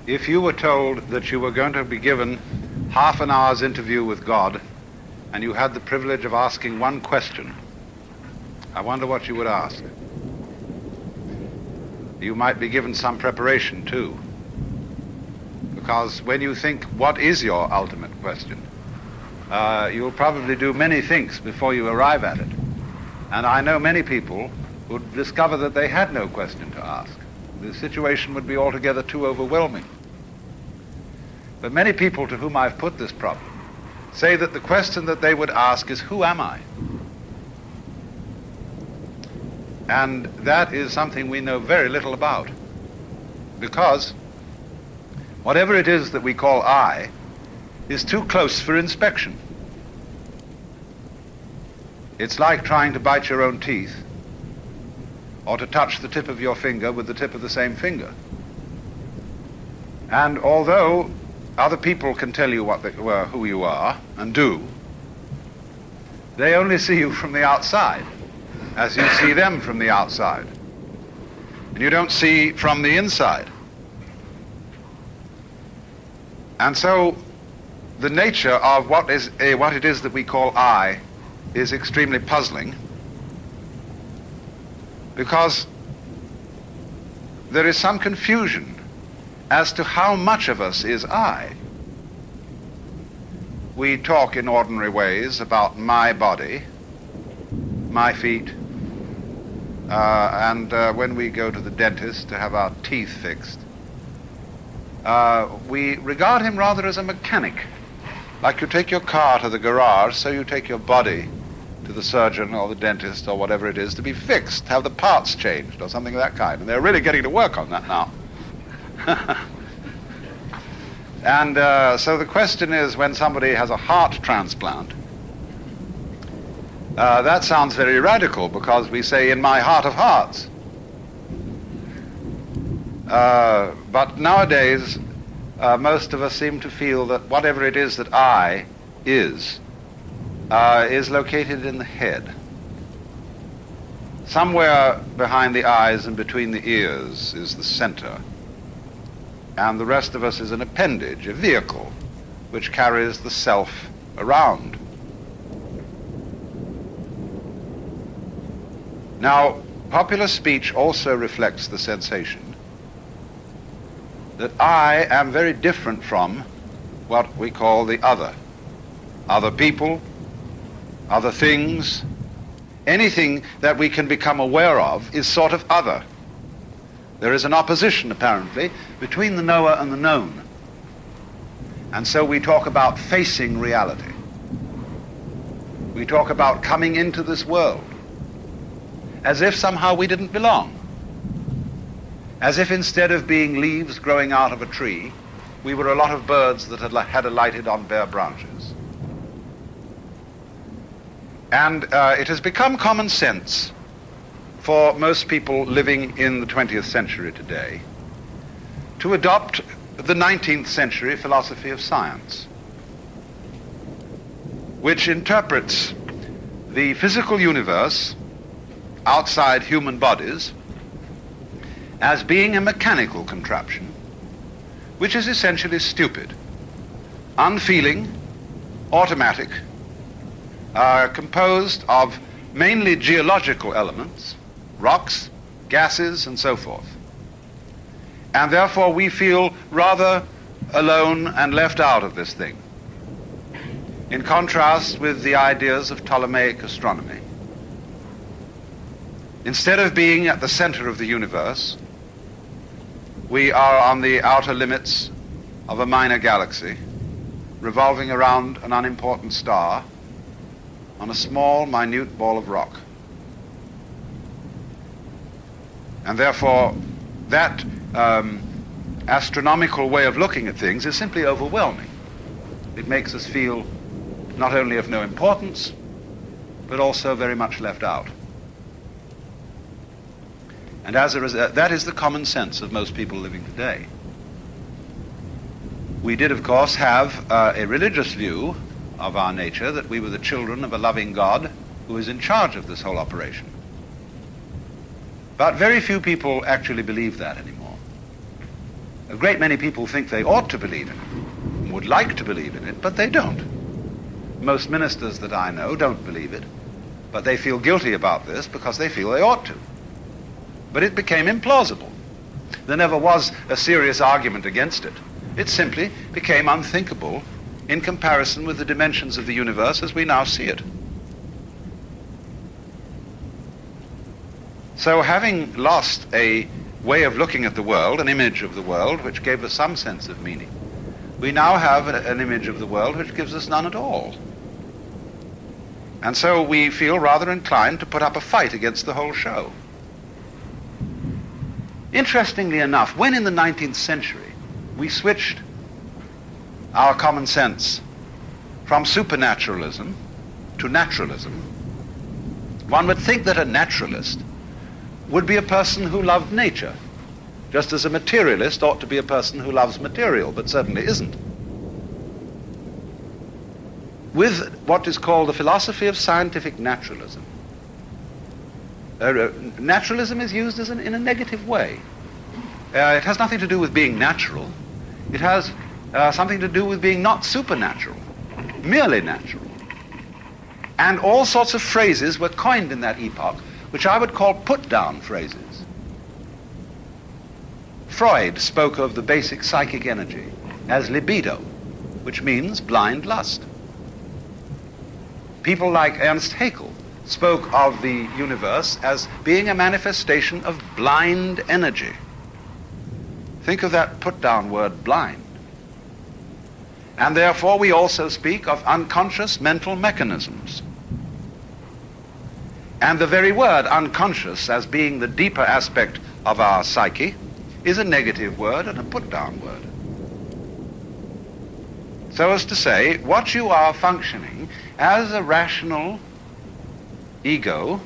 If you were told that you were going to be given half an hour's interview with God and you had the privilege of asking one question, I wonder what you would ask. You might be given some preparation too, because when you think, what is your ultimate question, you'll probably do many things before you arrive at it. And I know many people who discover that they had no question to ask. The situation would be altogether too overwhelming. But many people to whom I've put this problem say that the question that they would ask is, who am I? And that is something we know very little about, because whatever it is that we call I is too close for inspection. It's like trying to bite your own teeth or to touch the tip of your finger with the tip of the same finger. And although other people can tell you who you are, and do, they only see you from the outside, as you see them from the outside. And you don't see from the inside. And so the nature of what it is that we call I is extremely puzzling, because there is some confusion as to how much of us is I. We talk in ordinary ways about my body, my feet, and when we go to the dentist to have our teeth fixed, we regard him rather as a mechanic. Like you take your car to the garage, so you take your body to the surgeon or the dentist or whatever it is to be fixed, have the parts changed or something of that kind. And they're really getting to work on that now. And so the question is, when somebody has a heart transplant, that sounds very radical, because we say, in my heart of hearts. But nowadays, most of us seem to feel that whatever it is that I is located in the head. Somewhere behind the eyes and between the ears is the center. And the rest of us is an appendage, a vehicle, which carries the self around. Now, popular speech also reflects the sensation that I am very different from what we call the other. Other people, other things, anything that we can become aware of is sort of other. There is an opposition, apparently, between the knower and the known. And so we talk about facing reality. We talk about coming into this world as if somehow we didn't belong. As if instead of being leaves growing out of a tree, we were a lot of birds that had alighted on bare branches. And it has become common sense for most people living in the 20th century today to adopt the 19th century philosophy of science, which interprets the physical universe outside human bodies as being a mechanical contraption, which is essentially stupid, unfeeling, automatic, composed of mainly geological elements, rocks, gases, and so forth. And therefore we feel rather alone and left out of this thing, in contrast with the ideas of Ptolemaic astronomy. Instead of being at the center of the universe, we are on the outer limits of a minor galaxy, revolving around an unimportant star on a small, minute ball of rock. And therefore, that astronomical way of looking at things is simply overwhelming. It makes us feel not only of no importance, but also very much left out. And as a result, that is the common sense of most people living today. We did, of course, have a religious view of our nature, that we were the children of a loving God who is in charge of this whole operation. But very few people actually believe that anymore. A great many people think they ought to believe in it, would like to believe in it, but they don't. Most ministers that I know don't believe it, but they feel guilty about this because they feel they ought to. But it became implausible. There never was a serious argument against it. It simply became unthinkable in comparison with the dimensions of the universe as we now see it. So having lost a way of looking at the world, an image of the world which gave us some sense of meaning, we now have an image of the world which gives us none at all. And so we feel rather inclined to put up a fight against the whole show. Interestingly enough, when in the 19th century we switched our common sense from supernaturalism to naturalism, one would think that a naturalist would be a person who loved nature, just as a materialist ought to be a person who loves material, but certainly isn't. With what is called the philosophy of scientific naturalism, naturalism is used in a negative way. It has nothing to do with being natural. It has something to do with being not supernatural, merely natural. And all sorts of phrases were coined in that epoch, which I would call put-down phrases. Freud spoke of the basic psychic energy as libido, which means blind lust. People like Ernst Haeckel spoke of the universe as being a manifestation of blind energy. Think of that put-down word, blind. And therefore we also speak of unconscious mental mechanisms. And the very word unconscious, as being the deeper aspect of our psyche, is a negative word and a put-down word. So as to say, what you are functioning as a rational ego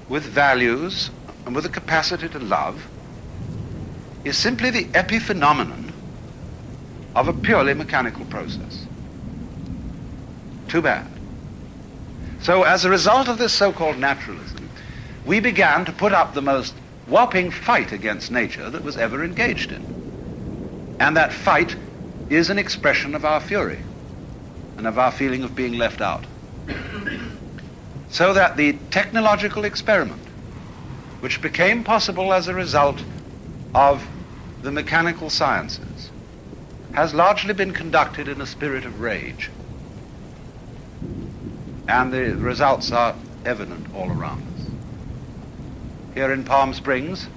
with values and with a capacity to love is simply the epiphenomenon of a purely mechanical process. Too bad. So as a result of this so-called naturalism, we began to put up the most whopping fight against nature that was ever engaged in. And that fight is an expression of our fury and of our feeling of being left out. So that the technological experiment, which became possible as a result of the mechanical sciences, has largely been conducted in a spirit of rage. And the results are evident all around us. Here in Palm Springs,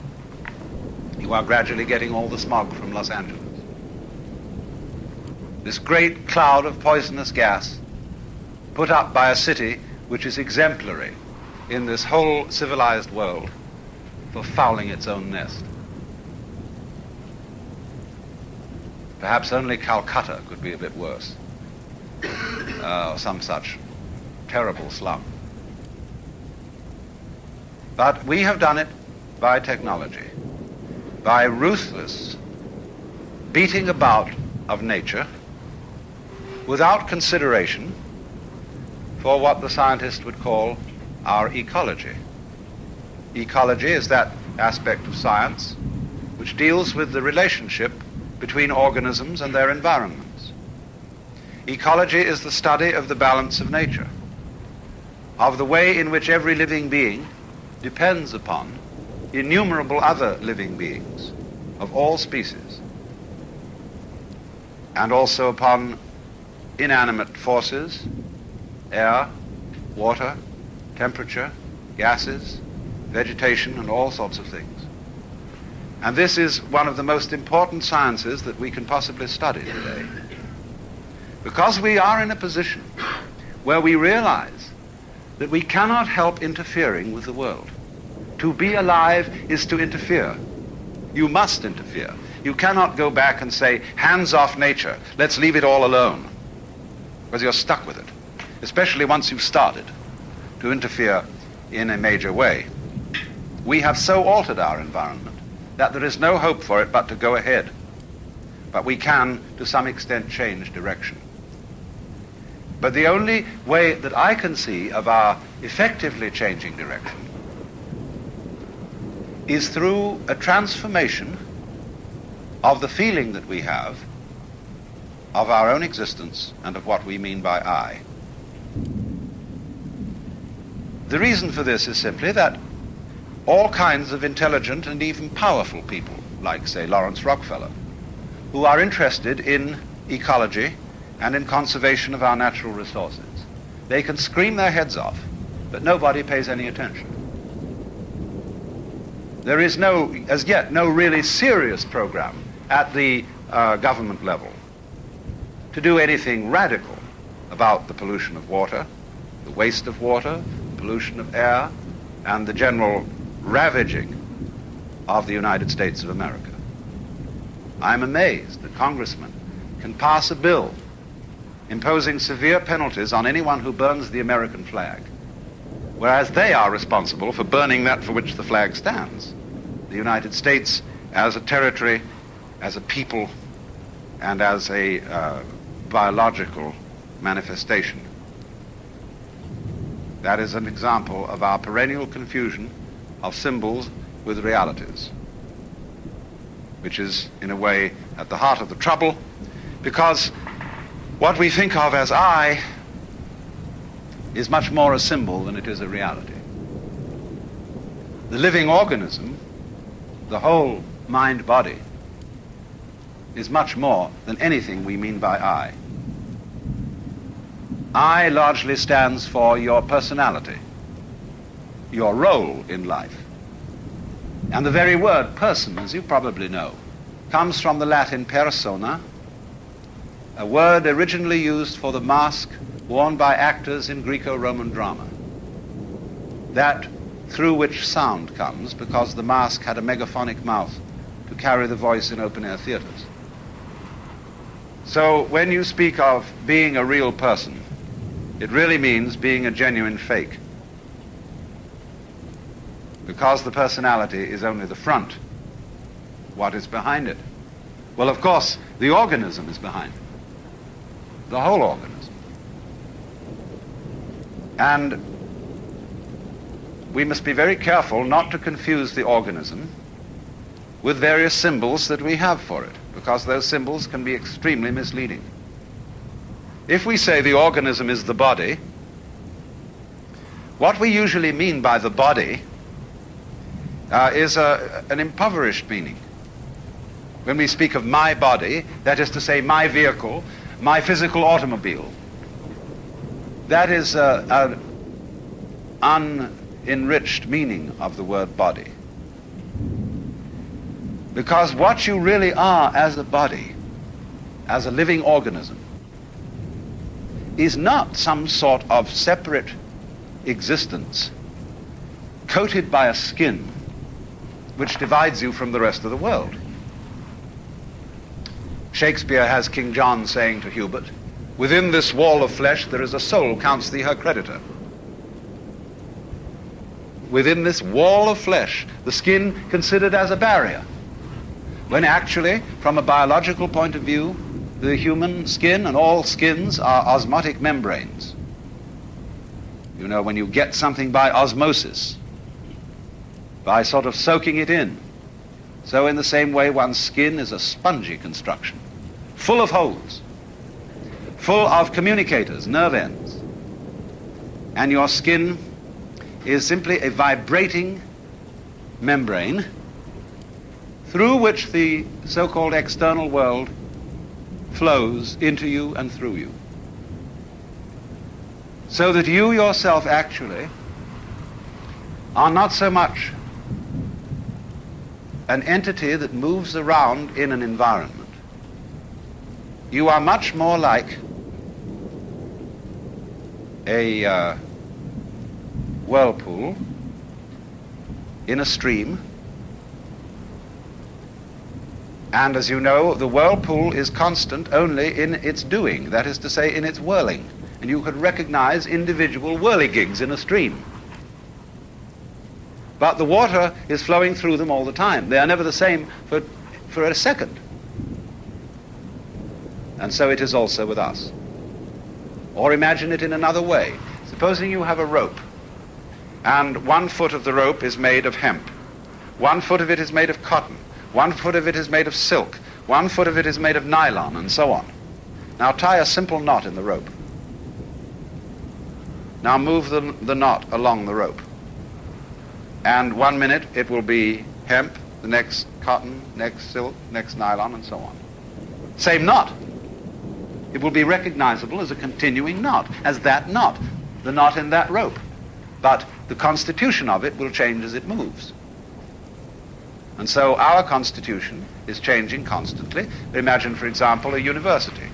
you are gradually getting all the smog from Los Angeles. This great cloud of poisonous gas put up by a city which is exemplary in this whole civilized world for fouling its own nest. Perhaps only Calcutta could be a bit worse, or some such terrible slum. But we have done it by technology, by ruthless beating about of nature without consideration for what the scientist would call our ecology. Ecology is that aspect of science which deals with the relationship between organisms and their environments. Ecology is the study of the balance of nature, of the way in which every living being depends upon innumerable other living beings of all species, and also upon inanimate forces, air, water, temperature, gases, vegetation, and all sorts of things. And this is one of the most important sciences that we can possibly study today, because we are in a position where we realize that we cannot help interfering with the world. To be alive is to interfere. You must interfere. You cannot go back and say, hands off nature, let's leave it all alone, because you're stuck with it, especially once you've started to interfere in a major way. We have so altered our environment that there is no hope for it but to go ahead. But we can, to some extent, change direction. But the only way that I can see of our effectively changing direction is through a transformation of the feeling that we have of our own existence and of what we mean by I. The reason for this is simply that all kinds of intelligent and even powerful people, like, say, Lawrence Rockefeller, who are interested in ecology and in conservation of our natural resources, they can scream their heads off, but nobody pays any attention. There is as yet, no really serious program at the government level to do anything radical about the pollution of water, the waste of water, pollution of air, and the general ravaging of the United States of America. I'm amazed that congressmen can pass a bill imposing severe penalties on anyone who burns the American flag, whereas they are responsible for burning that for which the flag stands, the United States as a territory, as a people, and as a biological manifestation. That is an example of our perennial confusion of symbols with realities, which is, in a way, at the heart of the trouble, because what we think of as I is much more a symbol than it is a reality. The living organism, the whole mind-body, is much more than anything we mean by I. I largely stands for your personality, your role in life. And the very word person, as you probably know, comes from the Latin persona, a word originally used for the mask worn by actors in Greco-Roman drama, that through which sound comes because the mask had a megaphonic mouth to carry the voice in open-air theaters. So when you speak of being a real person, it really means being a genuine fake, because the personality is only the front. What is behind it? Well, of course, the organism is behind it, the whole organism. And we must be very careful not to confuse the organism with various symbols that we have for it, because those symbols can be extremely misleading. If we say the organism is the body, what we usually mean by the body is an impoverished meaning. When we speak of my body, that is to say my vehicle, my physical automobile, that is an unenriched meaning of the word body. Because what you really are as a body, as a living organism, is not some sort of separate existence coated by a skin which divides you from the rest of the world. Shakespeare has King John saying to Hubert, "Within this wall of flesh there is a soul, counts thee her creditor." Within this wall of flesh, the skin considered as a barrier, when actually, from a biological point of view, the human skin and all skins are osmotic membranes. You know, when you get something by osmosis, by sort of soaking it in, so in the same way one's skin is a spongy construction, full of holes, full of communicators, nerve ends. And your skin is simply a vibrating membrane through which the so-called external world flows into you and through you. So that you yourself actually are not so much an entity that moves around in an environment. You are much more like a whirlpool in a stream. And as you know, the whirlpool is constant only in its doing, that is to say, in its whirling. And you could recognize individual whirligigs in a stream. But the water is flowing through them all the time. They are never the same for a second. And so it is also with us. Or imagine it in another way. Supposing you have a rope, and 1 foot of the rope is made of hemp. 1 foot of it is made of cotton. 1 foot of it is made of silk. 1 foot of it is made of nylon, and so on. Now tie a simple knot in the rope. Now move the knot along the rope. And 1 minute it will be hemp, the next cotton, next silk, next nylon, and so on. Same knot. It will be recognizable as a continuing knot, as that knot, the knot in that rope. But the constitution of it will change as it moves. And so our constitution is changing constantly. Imagine, for example, a university.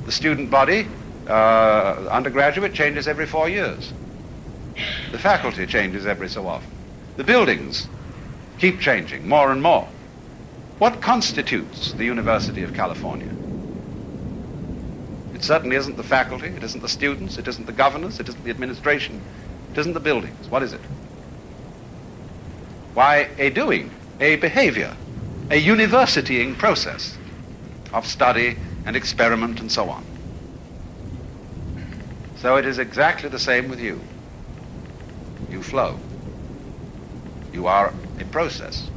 The student body, undergraduate, changes every 4 years. The faculty changes every so often. The buildings keep changing more and more. What constitutes the University of California? It certainly isn't the faculty, it isn't the students, it isn't the governors, it isn't the administration, it isn't the buildings. What is it? Why, a doing, a behavior, a universitying process of study and experiment and so on. So it is exactly the same with you. You flow. You are a process.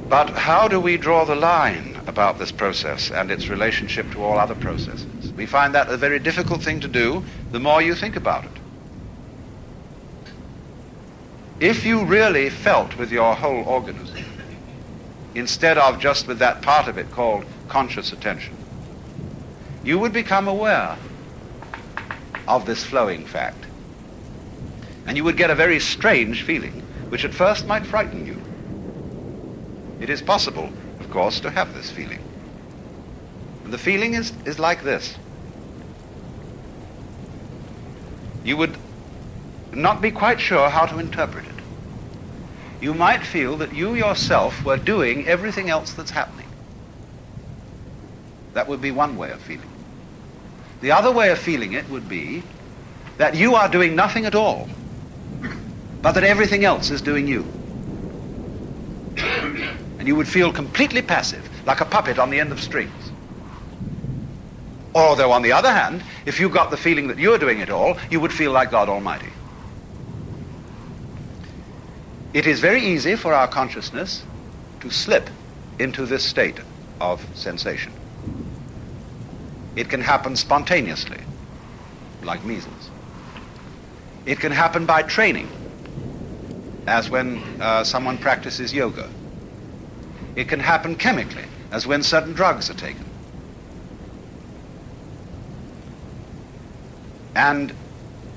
But how do we draw the line about this process and its relationship to all other processes? We find that a very difficult thing to do the more you think about it. If you really felt with your whole organism, instead of just with that part of it called conscious attention, you would become aware of this flowing fact. And you would get a very strange feeling, which at first might frighten you. It is possible, of course, to have this feeling. And the feeling is like this. You would not be quite sure how to interpret it. You might feel that you yourself were doing everything else that's happening. That would be one way of feeling. The other way of feeling it would be that you are doing nothing at all, but that everything else is doing you. And you would feel completely passive, like a puppet on the end of strings. Although, on the other hand, if you got the feeling that you're doing it all, you would feel like God Almighty. It is very easy for our consciousness to slip into this state of sensation. It can happen spontaneously, like measles. It can happen by training, as when someone practices yoga. It can happen chemically, as when certain drugs are taken. And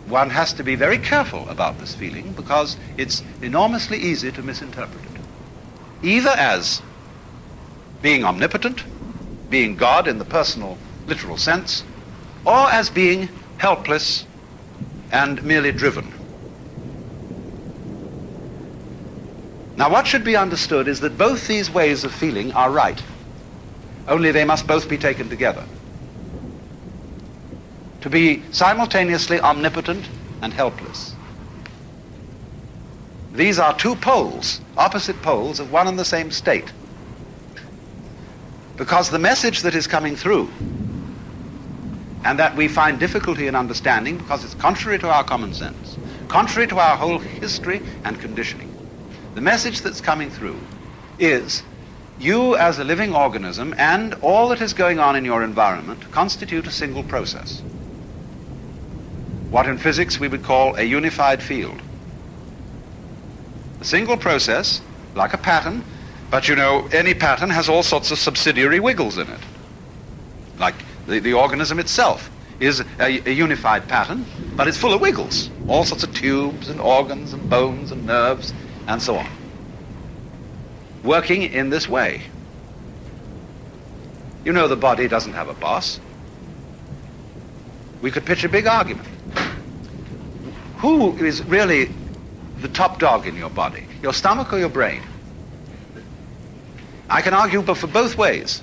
one has to be very careful about this feeling because it's enormously easy to misinterpret it. Either as being omnipotent, being God in the personal, literal sense, or as being helpless and merely driven. Now, what should be understood is that both these ways of feeling are right, only they must both be taken together. To be simultaneously omnipotent and helpless. These are two poles, opposite poles of one and the same state. Because the message that is coming through, and that we find difficulty in understanding because it's contrary to our common sense, contrary to our whole history and conditioning, the message that's coming through is you as a living organism and all that is going on in your environment constitute a single process. What in physics we would call a unified field. A single process, like a pattern, but you know, any pattern has all sorts of subsidiary wiggles in it. Like the organism itself is a unified pattern, but it's full of wiggles. All sorts of tubes and organs and bones and nerves and so on. Working in this way. You know, the body doesn't have a boss. We could pitch a big argument. Who is really the top dog in your body? Your stomach or your brain? I can argue for both ways.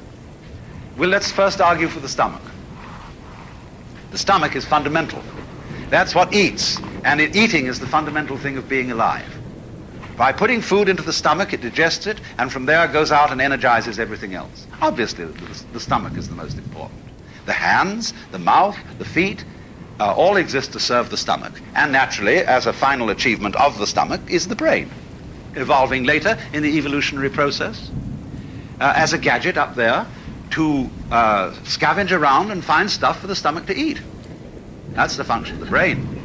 Well, let's first argue for the stomach. The stomach is fundamental. That's what eats, and eating is the fundamental thing of being alive. By putting food into the stomach, it digests it, and from there it goes out and energizes everything else. Obviously, the stomach is the most important. The hands, the mouth, the feet, all exist to serve the stomach. And naturally, as a final achievement of the stomach, is the brain. evolving later in the evolutionary process as a gadget up there to scavenge around and find stuff for the stomach to eat. That's the function of the brain.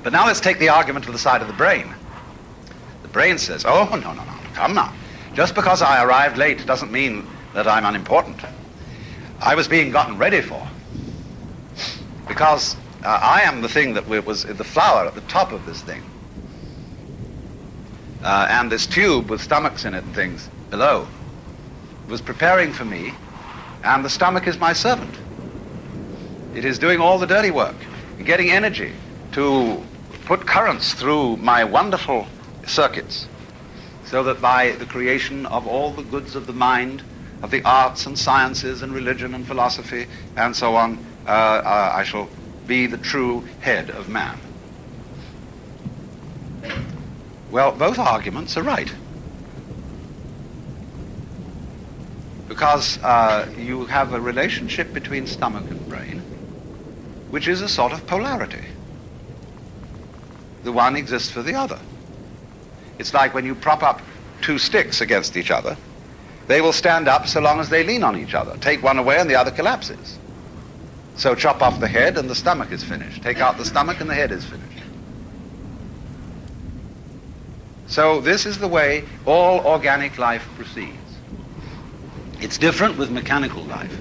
But now let's take the argument to the side of the brain. The brain says, oh, no, come now. Just because I arrived late doesn't mean that I'm unimportant. I was being gotten ready for. Because I am the thing that was the flower at the top of this thing. And this tube with stomachs in it and things below was preparing for me, and the stomach is my servant. It is doing all the dirty work, getting energy to put currents through my wonderful circuits, so that by the creation of all the goods of the mind, of the arts and sciences and religion and philosophy and so on, I shall be the true head of man. Well, both arguments are right. Because you have a relationship between stomach and brain, which is a sort of polarity. The one exists for the other. It's like when you prop up two sticks against each other, they will stand up so long as they lean on each other. Take one away and the other collapses. So chop off the head and the stomach is finished. Take out the stomach and the head is finished. So this is the way all organic life proceeds. It's different with mechanical life,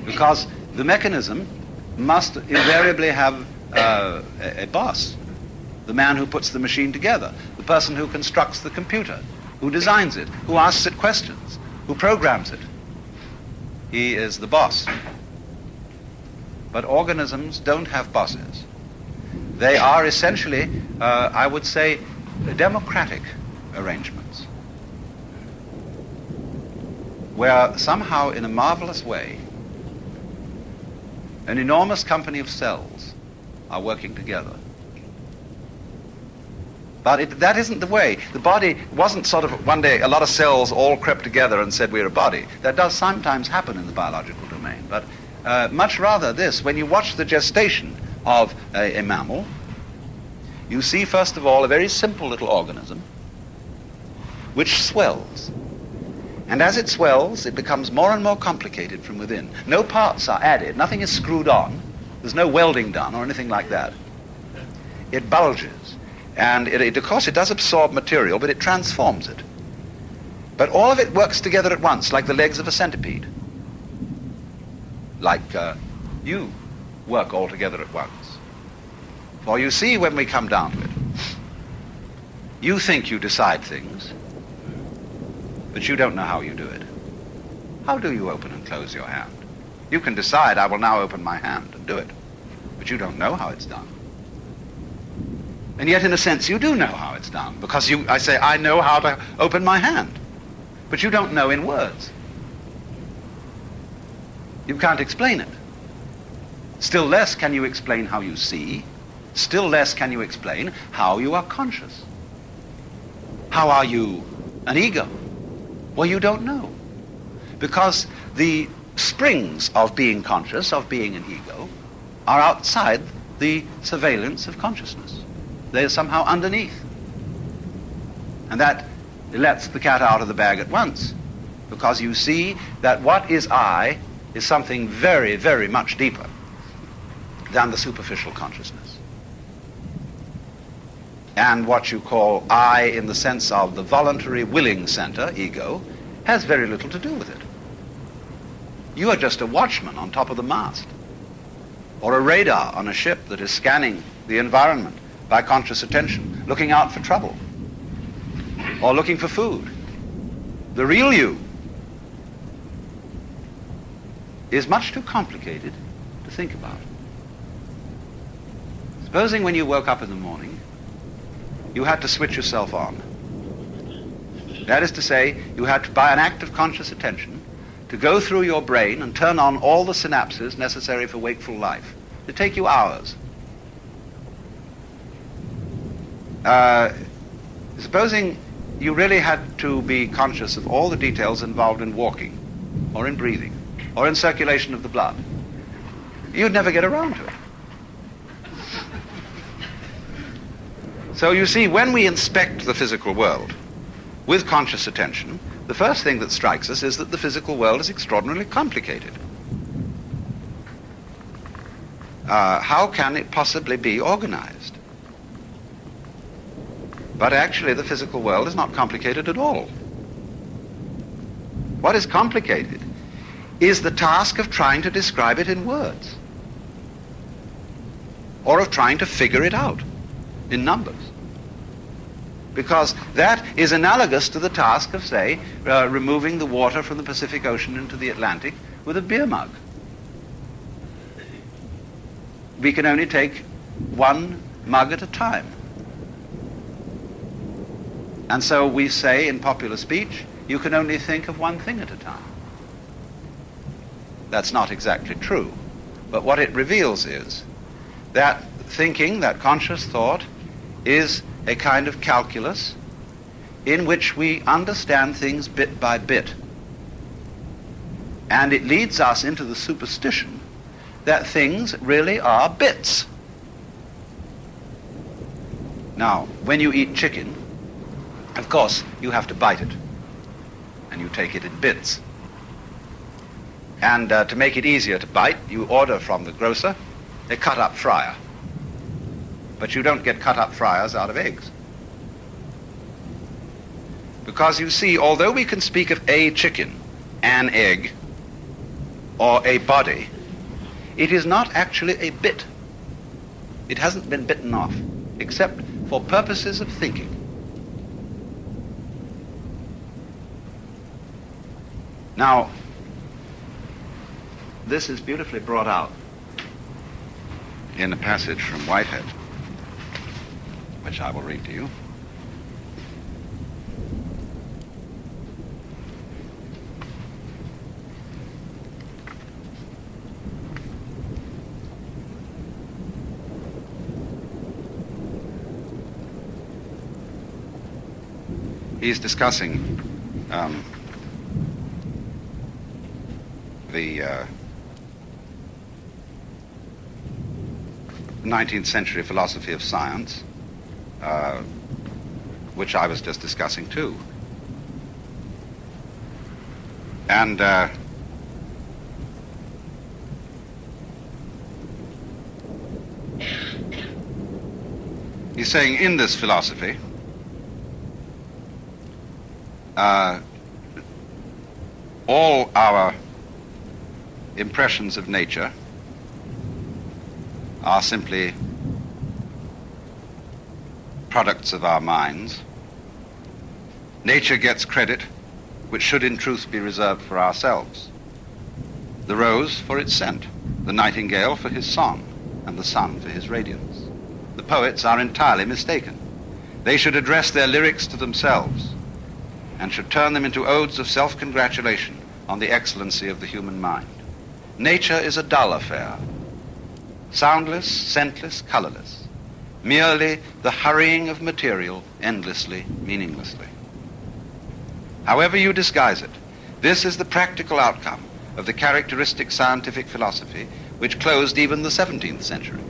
because the mechanism must invariably have a boss, the man who puts the machine together, the person who constructs the computer, who designs it, who asks it questions, who programs it. He is the boss. But organisms don't have bosses. They are essentially, I would say, democratic arrangements, where somehow, in a marvelous way, an enormous company of cells are working together. But that isn't the way. The body wasn't sort of one day a lot of cells all crept together and said we're a body. That does sometimes happen in the biological domain. But much rather this, when you watch the gestation of a mammal, you see first of all a very simple little organism which swells. And as it swells, it becomes more and more complicated from within. No parts are added, nothing is screwed on, there's no welding done or anything like that. It bulges. And of course it does absorb material, but it transforms it. But all of it works together at once, like the legs of a centipede. Like you work all together at once. For you see, when we come down to it, you think you decide things, but you don't know how you do it. How do you open and close your hand? You can decide, I will now open my hand and do it, but you don't know how it's done. And yet, in a sense, you do know how it's done, because I say, I know how to open my hand, but you don't know in words. You can't explain it. Still less can you explain how you see. Still less can you explain how you are conscious. How are you an ego? Well, you don't know. Because the springs of being conscious, of being an ego, are outside the surveillance of consciousness. They're somehow underneath. And that lets the cat out of the bag at once, because you see that what is I is something very, very much deeper than the superficial consciousness. And what you call I in the sense of the voluntary willing center, ego, has very little to do with it. You are just a watchman on top of the mast, or a radar on a ship that is scanning the environment by conscious attention, looking out for trouble, or looking for food. The real you is much too complicated to think about. Supposing when you woke up in the morning, you had to switch yourself on. That is to say, you had to, by an act of conscious attention, to go through your brain and turn on all the synapses necessary for wakeful life. It'd take you hours. Supposing you really had to be conscious of all the details involved in walking, or in breathing, or in circulation of the blood, you'd never get around to it. So you see, when we inspect the physical world with conscious attention, the first thing that strikes us is that the physical world is extraordinarily complicated. How can it possibly be organized? But actually, the physical world is not complicated at all. What is complicated is the task of trying to describe it in words, or of trying to figure it out in numbers. Because that is analogous to the task of, say, removing the water from the Pacific Ocean into the Atlantic with a beer mug. We can only take one mug at a time. And so we say in popular speech, you can only think of one thing at a time. That's not exactly true. But what it reveals is that thinking, that conscious thought, is a kind of calculus in which we understand things bit by bit. And it leads us into the superstition that things really are bits. Now, when you eat chicken, of course, you have to bite it, and you take it in bits. And to make it easier to bite, you order from the grocer a cut-up fryer. But you don't get cut-up fryers out of eggs. Because you see, although we can speak of a chicken, an egg, or a body, it is not actually a bit. It hasn't been bitten off, except for purposes of thinking. Now, this is beautifully brought out in a passage from Whitehead, which I will read to you. He's discussing the 19th century philosophy of science, which I was just discussing too. And he's saying in this philosophy, all our impressions of nature are simply products of our minds. Nature gets credit which should in truth be reserved for ourselves. The rose for its scent, the nightingale for his song, and the sun for his radiance. The poets are entirely mistaken. They should address their lyrics to themselves and should turn them into odes of self-congratulation on the excellency of the human mind. Nature is a dull affair, soundless, scentless, colorless, merely the hurrying of material endlessly, meaninglessly. However you disguise it, this is the practical outcome of the characteristic scientific philosophy which closed even the 17th century.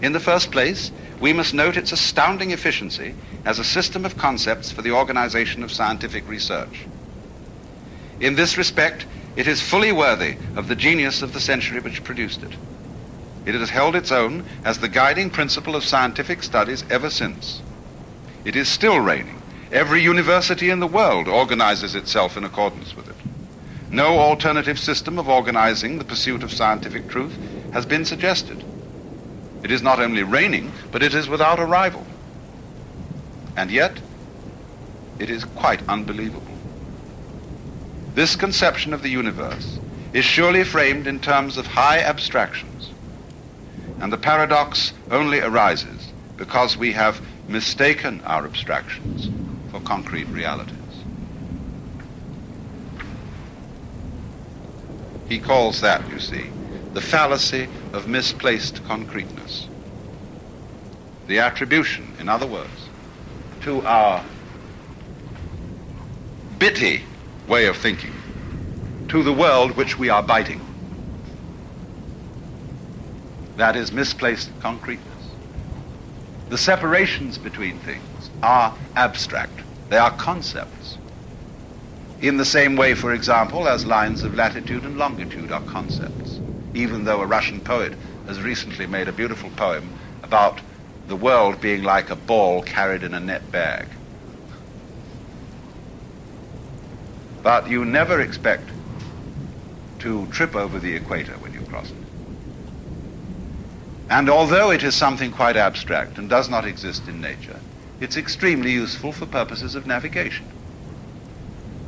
In the first place, we must note its astounding efficiency as a system of concepts for the organization of scientific research. In this respect, it is fully worthy of the genius of the century which produced it. It has held its own as the guiding principle of scientific studies ever since. It is still reigning. Every university in the world organizes itself in accordance with it. No alternative system of organizing the pursuit of scientific truth has been suggested. It is not only reigning, but it is without a rival. And yet, it is quite unbelievable. This conception of the universe is surely framed in terms of high abstractions, and the paradox only arises because we have mistaken our abstractions for concrete realities. He calls that, you see, the fallacy of misplaced concreteness. The attribution, in other words, to our bitty way of thinking, to the world which we are biting. That is misplaced concreteness. The separations between things are abstract. They are concepts. In the same way, for example, as lines of latitude and longitude are concepts, even though a Russian poet has recently made a beautiful poem about the world being like a ball carried in a net bag. But you never expect to trip over the equator when you cross it. And although it is something quite abstract and does not exist in nature, it's extremely useful for purposes of navigation.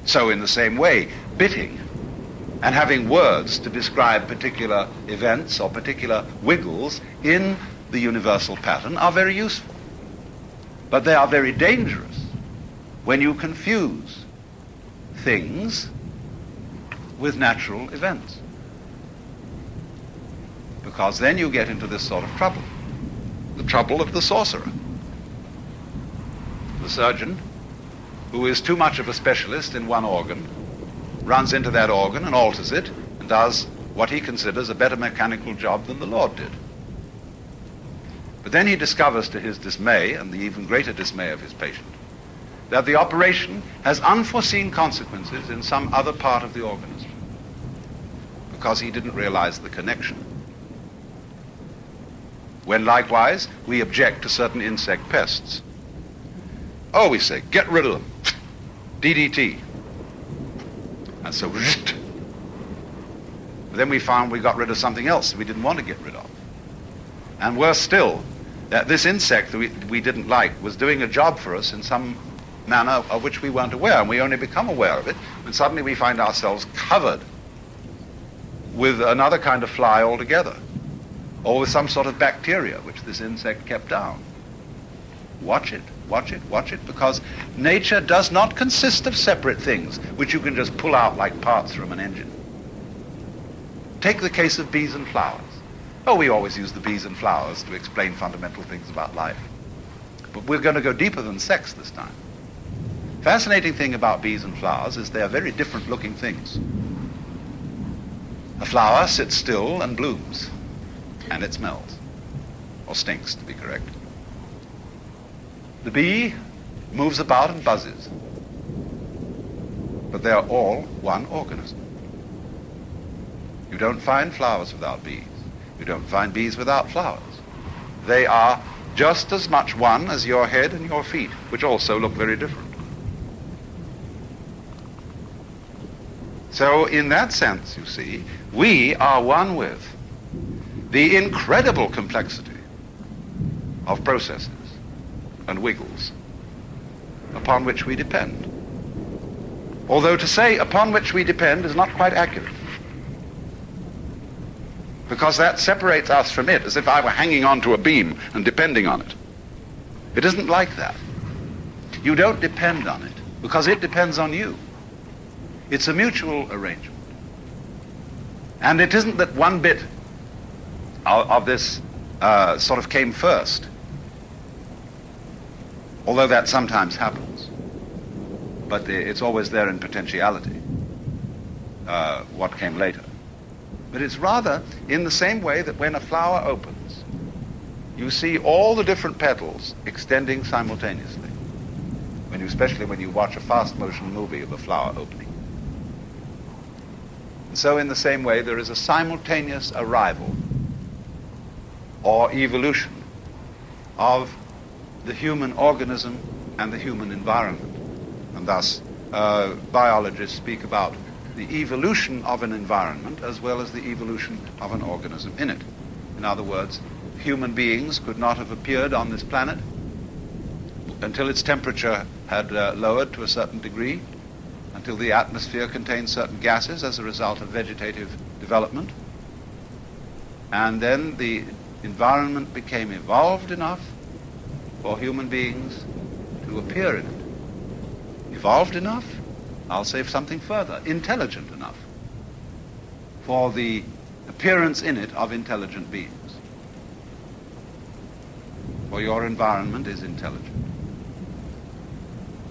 So in the same way, bitting and having words to describe particular events or particular wiggles in the universal pattern are very useful. But they are very dangerous when you confuse things with natural events. Because then you get into this sort of trouble. The trouble of the sorcerer. The surgeon, who is too much of a specialist in one organ, runs into that organ and alters it and does what he considers a better mechanical job than the Lord did. But then he discovers, to his dismay and the even greater dismay of his patient, that the operation has unforeseen consequences in some other part of the organism, because he didn't realize the connection. When likewise we object to certain insect pests. Oh, we say, get rid of them. DDT. And so, then we found we got rid of something else we didn't want to get rid of. And worse still, that this insect that we didn't like was doing a job for us in some manner of which we weren't aware, and we only become aware of it when suddenly we find ourselves covered with another kind of fly altogether, or with some sort of bacteria which this insect kept down. Watch it, watch it, watch it, because nature does not consist of separate things which you can just pull out like parts from an engine. Take the case of bees and flowers. Oh, we always use the bees and flowers to explain fundamental things about life. But we're going to go deeper than sex this time. Fascinating thing about bees and flowers is they are very different looking things. A flower sits still and blooms, and it smells, or stinks to be correct. The bee moves about and buzzes, but they are all one organism. You don't find flowers without bees. You don't find bees without flowers. They are just as much one as your head and your feet, which also look very different. So in that sense, you see, we are one with the incredible complexity of processes and wiggles upon which we depend. Although to say upon which we depend is not quite accurate, because that separates us from it as if I were hanging onto a beam and depending on it. It isn't like that. You don't depend on it because it depends on you. It's a mutual arrangement. And it isn't that one bit of this sort of came first, although that sometimes happens. But it's always there in potentiality, what came later. But it's rather in the same way that when a flower opens, you see all the different petals extending simultaneously, especially when you watch a fast motion movie of a flower opening. And so in the same way, there is a simultaneous arrival or evolution of the human organism and the human environment. And thus, biologists speak about the evolution of an environment as well as the evolution of an organism in it. In other words, human beings could not have appeared on this planet until its temperature had lowered to a certain degree, until the atmosphere contained certain gases as a result of vegetative development. And then the environment became evolved enough for human beings to appear in it. Evolved enough? I'll say something further. Intelligent enough for the appearance in it of intelligent beings. For your environment is intelligent.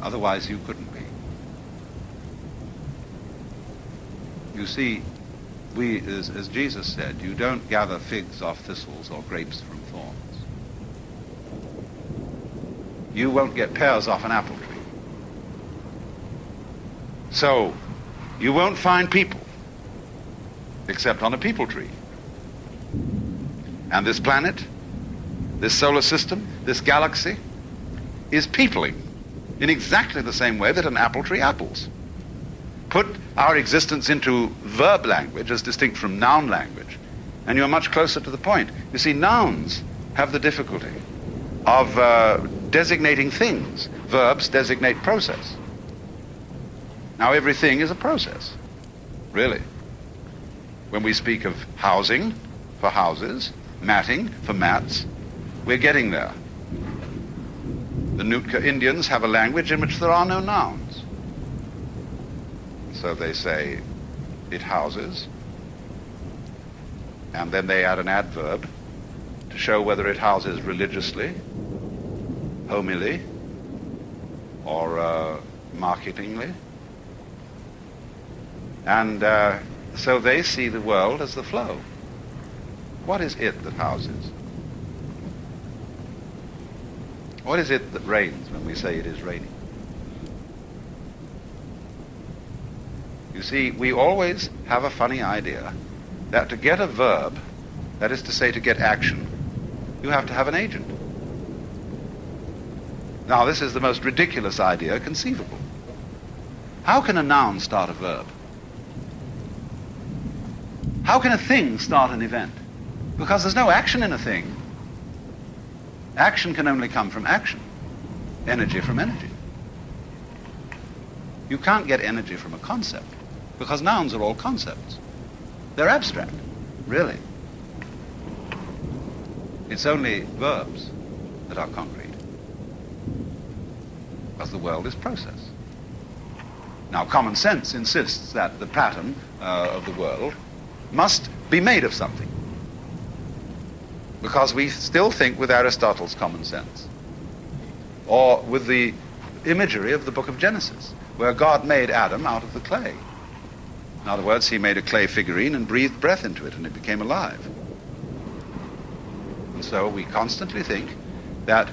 Otherwise you couldn't be. You see, we, as Jesus said, you don't gather figs off thistles or grapes from thorns. you won't get pears off an apple tree. So, you won't find people except on a people tree. And this planet, this solar system, this galaxy is peopling in exactly the same way that an apple tree apples. Put our existence into verb language as distinct from noun language, and you're much closer to the point. You see, nouns have the difficulty of designating things. Verbs designate process. Now, everything is a process, really. When we speak of housing for houses, matting for mats, we're getting there. The Nootka Indians have a language in which there are no nouns. So they say, it houses, and then they add an adverb to show whether it houses religiously, homily, or marketingly. And so they see the world as the flow. What is it that houses? What is it that rains when we say it is raining? You see, we always have a funny idea that to get a verb, that is to say to get action, you have to have an agent. Now, this is the most ridiculous idea conceivable. How can a noun start a verb? How can a thing start an event? Because there's no action in a thing. Action can only come from action. Energy from energy. You can't get energy from a concept, because nouns are all concepts. They're abstract, really. It's only verbs that are concrete, because the world is process. Now, common sense insists that the pattern of the world must be made of something, because we still think with Aristotle's common sense, or with the imagery of the book of Genesis, where God made Adam out of the clay. In other words, he made a clay figurine and breathed breath into it, and it became alive. And so we constantly think that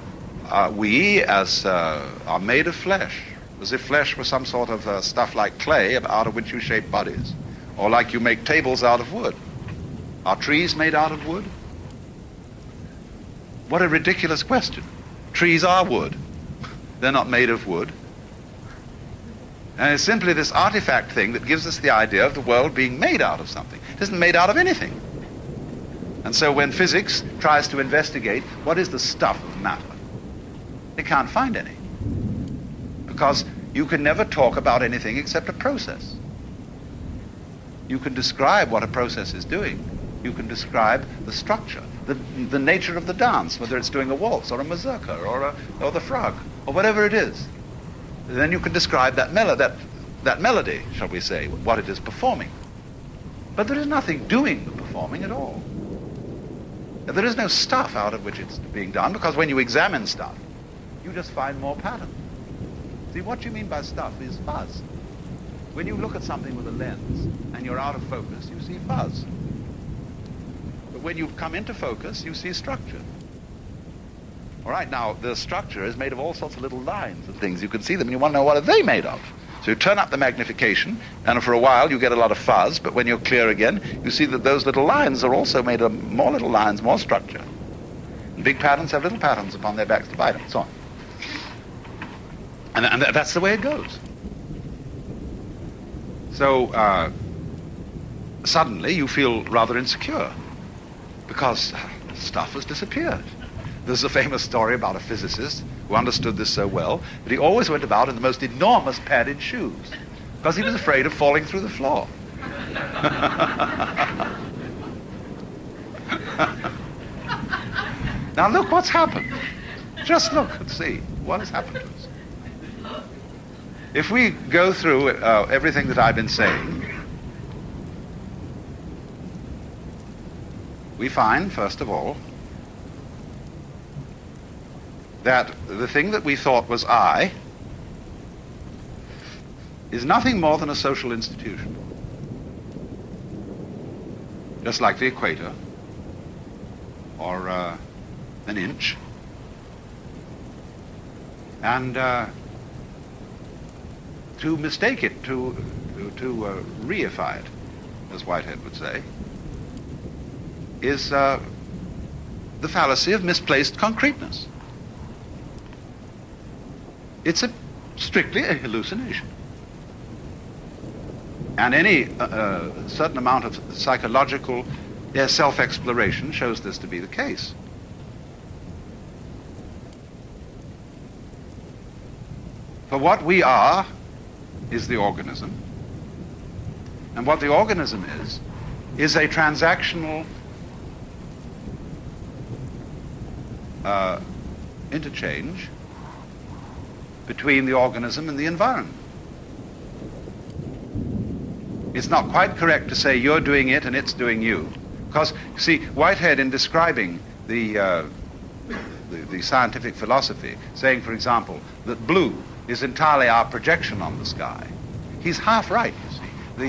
we as are made of flesh, as if flesh were some sort of stuff like clay out of which you shape bodies, or like you make tables out of wood. Are trees made out of wood? What a ridiculous question. Trees are wood. They're not made of wood. And it's simply this artifact thing that gives us the idea of the world being made out of something. It isn't made out of anything. And so when physics tries to investigate what is the stuff of matter, they can't find any. Because you can never talk about anything except a process. You can describe what a process is doing. You can describe the structure, the nature of the dance, whether it's doing a waltz or a mazurka or the frog or whatever it is. Then you can describe that melody, shall we say, what it is performing. But there is nothing doing the performing at all. There is no stuff out of which it's being done, because when you examine stuff, you just find more pattern. See, what you mean by stuff is fuzz. When you look at something with a lens and you're out of focus, you see fuzz. But when you come into focus, you see structure. All right, now, the structure is made of all sorts of little lines and things. You can see them, and you want to know what are they made of. So you turn up the magnification, and for a while you get a lot of fuzz, but when you're clear again, you see that those little lines are also made of more little lines, more structure. And big patterns have little patterns upon their backs to bite them, and so on. And that's the way it goes. So suddenly you feel rather insecure, because stuff has disappeared. There's a famous story about a physicist who understood this so well that he always went about in the most enormous padded shoes, because he was afraid of falling through the floor. Now look what's happened. Just look and see what has happened to us. If we go through everything that I've been saying, we find, first of all, that the thing that we thought was I is nothing more than a social institution. Just like the equator, or an inch, And to mistake it, to reify it, as Whitehead would say, is the fallacy of misplaced concreteness. It's strictly a hallucination. And any certain amount of psychological self-exploration shows this to be the case. For what we are is the organism. And what the organism is a transactional interchange between the organism and the environment. It's not quite correct to say you're doing it and it's doing you. Because, you see, Whitehead, in describing the scientific philosophy, saying, for example, that blue is entirely our projection on the sky, he's half right, you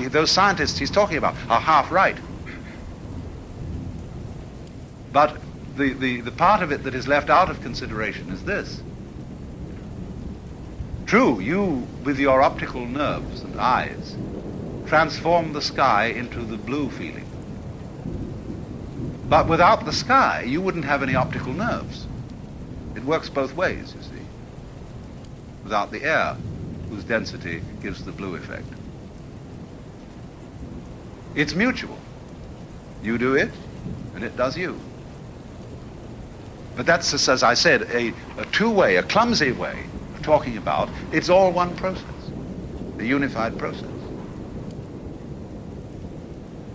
see. Those scientists he's talking about are half right. But the part of it that is left out of consideration is this. True, you, with your optical nerves and eyes, transform the sky into the blue feeling. But without the sky, you wouldn't have any optical nerves. It works both ways, you see. Without the air, whose density gives the blue effect. It's mutual. You do it, and it does you. But that's, as I said, a two-way, a clumsy way of talking about. It's all one process, the unified process.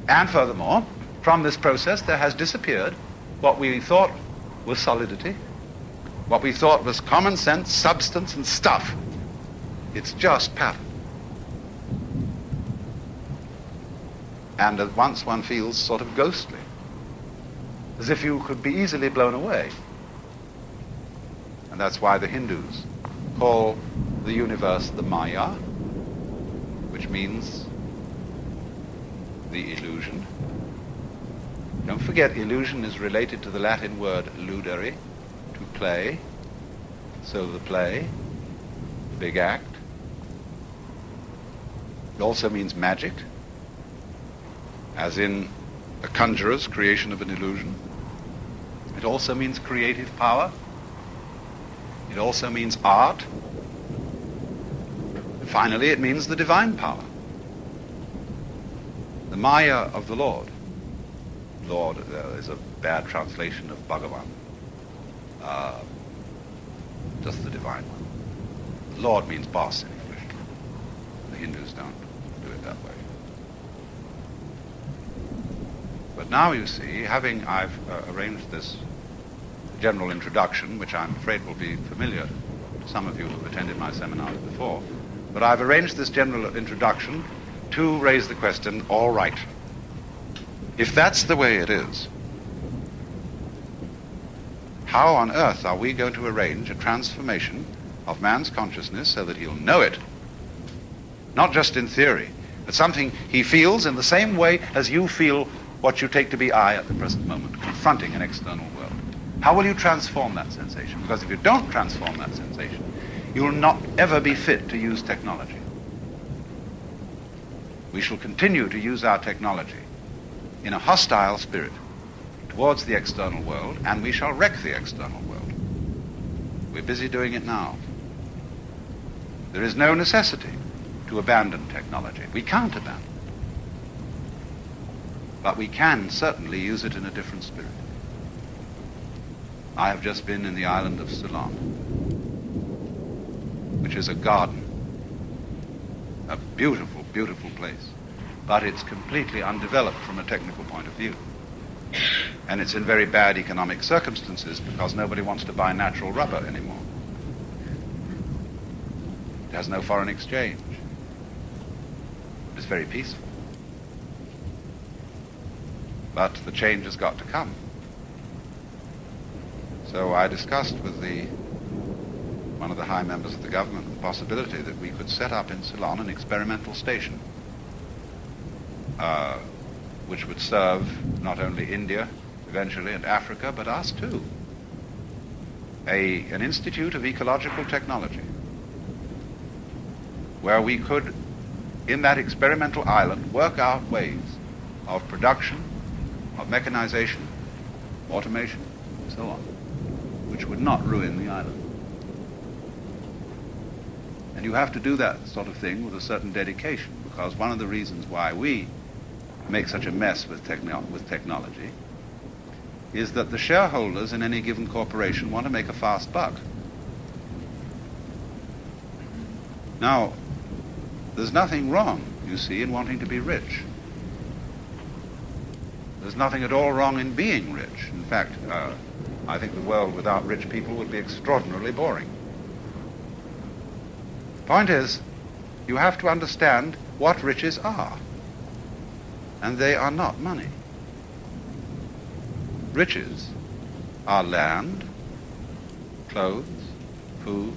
And furthermore, from this process there has disappeared what we thought was solidity, what we thought was common sense, substance, and stuff. It's just pattern. And at once one feels sort of ghostly, as if you could be easily blown away. And that's why the Hindus call the universe the Maya, which means the illusion. Don't forget, illusion is related to the Latin word ludere, to play. So the play, the big act. It also means magic, as in a conjurer's creation of an illusion. It also means creative power. It also means art. And finally, it means the divine power. The Maya of the Lord. Lord is a bad translation of Bhagavan. Just the divine one. Lord means boss in English. The Hindus don't do it that way. But now you see, I've arranged this general introduction, which I'm afraid will be familiar to some of you who have attended my seminars before, but I've arranged this general introduction to raise the question, all right, if that's the way it is, how on earth are we going to arrange a transformation of man's consciousness so that he'll know it, not just in theory, but something he feels in the same way as you feel what you take to be I at the present moment, confronting an external world? How will you transform that sensation? Because if you don't transform that sensation, you will not ever be fit to use technology. We shall continue to use our technology in a hostile spirit towards the external world, and we shall wreck the external world. We're busy doing it now. There is no necessity to abandon technology. We can't abandon it. But we can certainly use it in a different spirit. I have just been in the island of Ceylon, which is a garden, a beautiful, beautiful place, but it's completely undeveloped from a technical point of view. And it's in very bad economic circumstances because nobody wants to buy natural rubber anymore. It has no foreign exchange. It's very peaceful. But the change has got to come. So I discussed with one of the high members of the government the possibility that we could set up in Ceylon an experimental station which would serve not only India eventually and Africa, but us too. an institute of ecological technology where we could, in that experimental island, work out ways of production, of mechanization, automation, and so on, which would not ruin the island. And you have to do that sort of thing with a certain dedication, because one of the reasons why we make such a mess with technology is that the shareholders in any given corporation want to make a fast buck. Now, there's nothing wrong, you see, in wanting to be rich. There's nothing at all wrong in being rich. In fact, I think the world without rich people would be extraordinarily boring. Point is, you have to understand what riches are, and they are not money. Riches are land, clothes, food,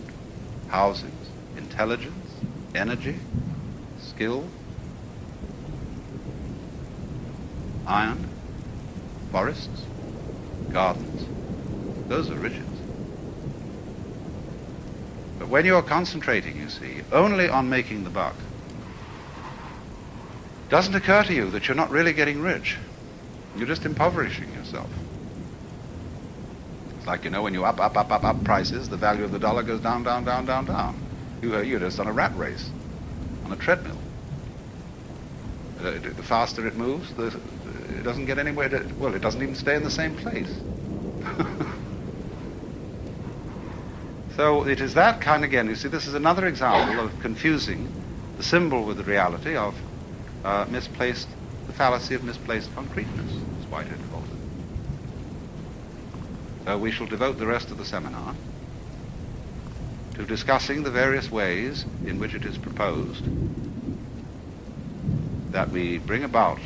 houses, intelligence, energy, skill, iron, forests, gardens. Those are riches. But when you're concentrating, you see, only on making the buck, it doesn't occur to you that you're not really getting rich. You're just impoverishing yourself. It's like, you know, when you up prices, the value of the dollar goes down, down, down, down, down. You're just on a rat race, on a treadmill. The faster it moves, it doesn't get anywhere well, it doesn't even stay in the same place. So it is that kind, again, you see, this is another example of confusing the symbol with the reality of the fallacy of misplaced concreteness, as Whitehead calls it. So we shall devote the rest of the seminar to discussing the various ways in which it is proposed that we bring about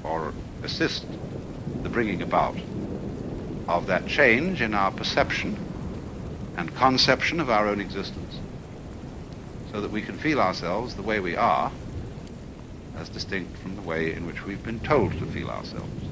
or assist the bringing about of that change in our perception and conception of our own existence, so that we can feel ourselves the way we are, as distinct from the way in which we've been told to feel ourselves.